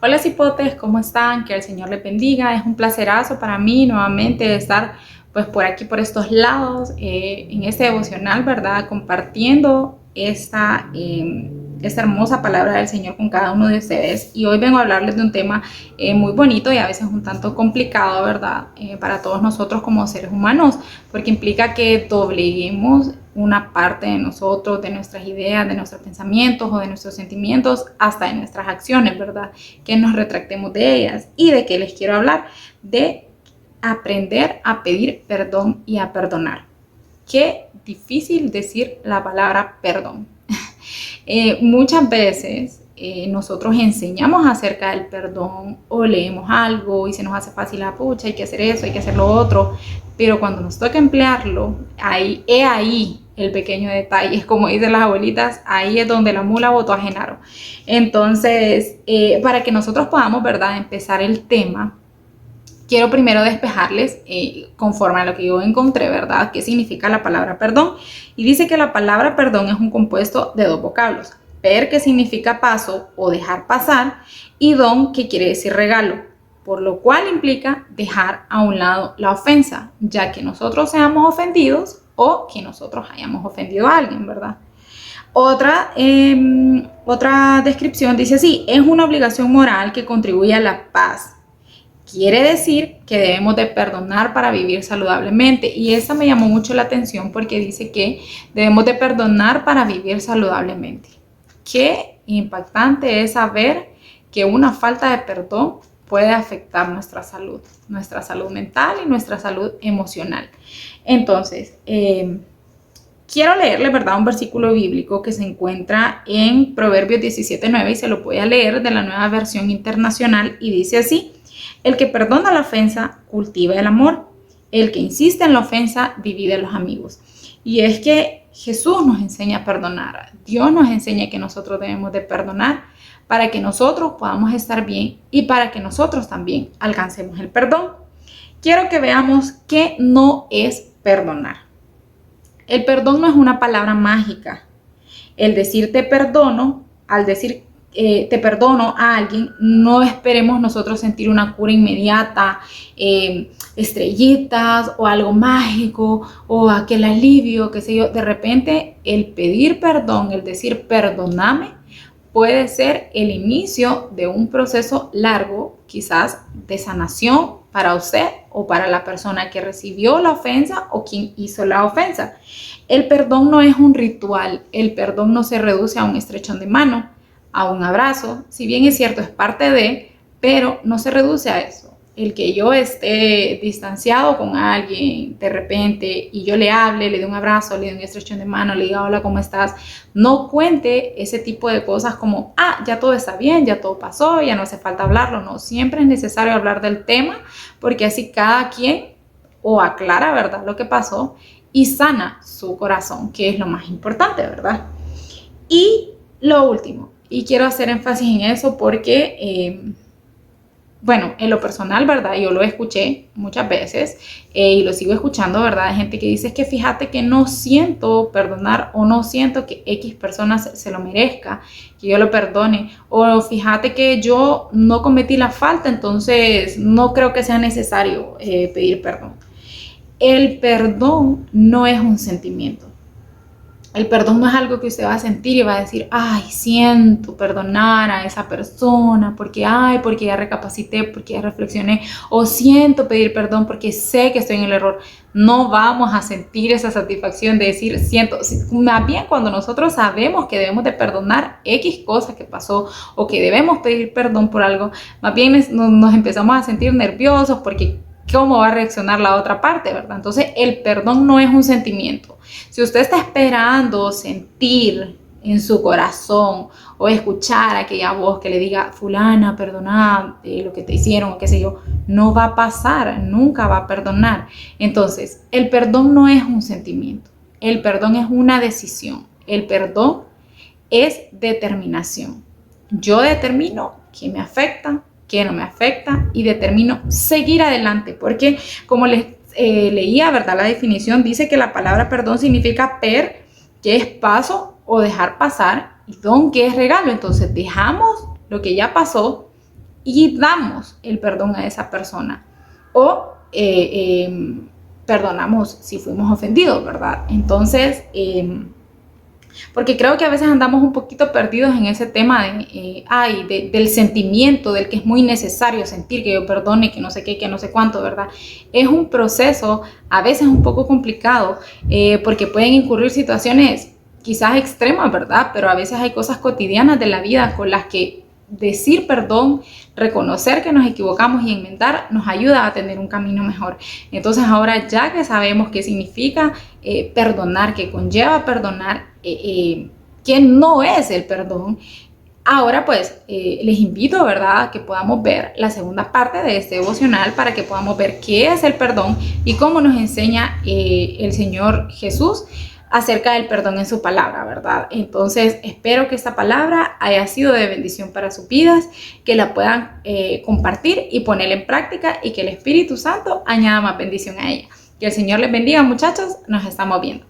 Hola cipotes, ¿cómo están? Que el Señor les bendiga. Es un placerazo para mí nuevamente estar pues por aquí, por estos lados, en este devocional, ¿verdad? Compartiendo esta hermosa palabra del Señor con cada uno de ustedes. Y hoy vengo a hablarles de un tema muy bonito y a veces un tanto complicado, ¿verdad? Para todos nosotros como seres humanos, porque implica que dobleguemos una parte de nosotros, de nuestras ideas, de nuestros pensamientos o de nuestros sentimientos, hasta de nuestras acciones, ¿verdad? Que nos retractemos de ellas. ¿Y de qué les quiero hablar? De aprender a pedir perdón y a perdonar. Qué difícil decir la palabra perdón. Muchas veces nosotros enseñamos acerca del perdón o leemos algo y se nos hace fácil la pucha, hay que hacer eso, hay que hacer lo otro, pero cuando nos toca emplearlo, ahí el pequeño detalle, es como dicen las abuelitas, ahí es donde la mula botó a Genaro. Entonces, para que nosotros podamos, ¿verdad?, empezar el tema, quiero primero despejarles, conforme a lo que yo encontré, ¿verdad?, qué significa la palabra perdón. Y dice que la palabra perdón es un compuesto de dos vocablos. Per, que significa paso o dejar pasar, y don, que quiere decir regalo, por lo cual implica dejar a un lado la ofensa, ya que nosotros seamos ofendidos o que nosotros hayamos ofendido a alguien, ¿verdad? Otra descripción dice así: es una obligación moral que contribuye a la paz. Quiere decir que debemos de perdonar para vivir saludablemente. Y esa me llamó mucho la atención porque dice que debemos de perdonar para vivir saludablemente. Qué impactante es saber que una falta de perdón puede afectar nuestra salud mental y nuestra salud emocional. Entonces, quiero leerle, ¿verdad?, un versículo bíblico que se encuentra en Proverbios 17:9 y se lo voy a leer de la Nueva Versión Internacional y dice así: el que perdona la ofensa cultiva el amor. El que insiste en la ofensa divide los amigos. Y es que Jesús nos enseña a perdonar. Dios nos enseña que nosotros debemos de perdonar para que nosotros podamos estar bien y para que nosotros también alcancemos el perdón. Quiero que veamos qué no es perdonar. El perdón no es una palabra mágica. El decir te perdono, al decir te perdono a alguien, no esperemos nosotros sentir una cura inmediata, estrellitas o algo mágico o aquel alivio, qué sé yo. De repente el pedir perdón, el decir perdóname, puede ser el inicio de un proceso largo, quizás de sanación para usted o para la persona que recibió la ofensa o quien hizo la ofensa. El perdón no es un ritual, el perdón no se reduce a un estrechón de mano, a un abrazo, si bien es cierto, es parte de, pero no se reduce a eso. El que yo esté distanciado con alguien de repente y yo le hable, le dé un abrazo, le dé un estrechón de mano, le diga hola, ¿cómo estás? No cuente ese tipo de cosas como, ya todo está bien, ya todo pasó, ya no hace falta hablarlo. No, siempre es necesario hablar del tema porque así cada quien o aclara, ¿verdad?, lo que pasó y sana su corazón, que es lo más importante, ¿verdad? Y lo último, y quiero hacer énfasis en eso porque, bueno, en lo personal, ¿verdad?, yo lo escuché muchas veces y lo sigo escuchando, ¿verdad?, hay gente que dice: es que fíjate que no siento perdonar, o no siento que X persona se lo merezca, que yo lo perdone, o fíjate que yo no cometí la falta, entonces no creo que sea necesario pedir perdón. El perdón no es un sentimiento. El perdón no es algo que usted va a sentir y va a decir: ay, siento perdonar a esa persona porque ya recapacité, porque ya reflexioné, o siento pedir perdón porque sé que estoy en el error. No vamos a sentir esa satisfacción de decir siento. Más bien, cuando nosotros sabemos que debemos de perdonar X cosa que pasó o que debemos pedir perdón por algo, más bien nos empezamos a sentir nerviosos porque cómo va a reaccionar la otra parte, ¿verdad? Entonces, el perdón no es un sentimiento. Si usted está esperando sentir en su corazón o escuchar aquella voz que le diga: fulana, perdona lo que te hicieron o qué sé yo, no va a pasar, nunca va a perdonar. Entonces, el perdón no es un sentimiento, el perdón es una decisión, el perdón es determinación. Yo determino qué me afecta, qué no me afecta y determino seguir adelante, porque como les leía, ¿verdad?, la definición dice que la palabra perdón significa per, que es paso o dejar pasar, y don, que es regalo. Entonces dejamos lo que ya pasó y damos el perdón a esa persona. O perdonamos si fuimos ofendidos, ¿verdad? Entonces, porque creo que a veces andamos un poquito perdidos en ese tema del sentimiento, del que es muy necesario sentir, que yo perdone, que no sé qué, que no sé cuánto, ¿verdad? Es un proceso a veces un poco complicado, porque pueden incurrir situaciones quizás extremas, ¿verdad? Pero a veces hay cosas cotidianas de la vida con las que decir perdón, reconocer que nos equivocamos y enmendar nos ayuda a tener un camino mejor. Entonces ahora, ya que sabemos qué significa perdonar, que conlleva perdonar, que no es el perdón, ahora pues les invito, ¿verdad?, a que podamos ver la segunda parte de este devocional para que podamos ver qué es el perdón y cómo nos enseña el Señor Jesús acerca del perdón en su palabra, ¿verdad? Entonces, espero que esta palabra haya sido de bendición para sus vidas, que la puedan compartir y poner en práctica, y que el Espíritu Santo añada más bendición a ella. Que el Señor les bendiga, muchachos. Nos estamos viendo.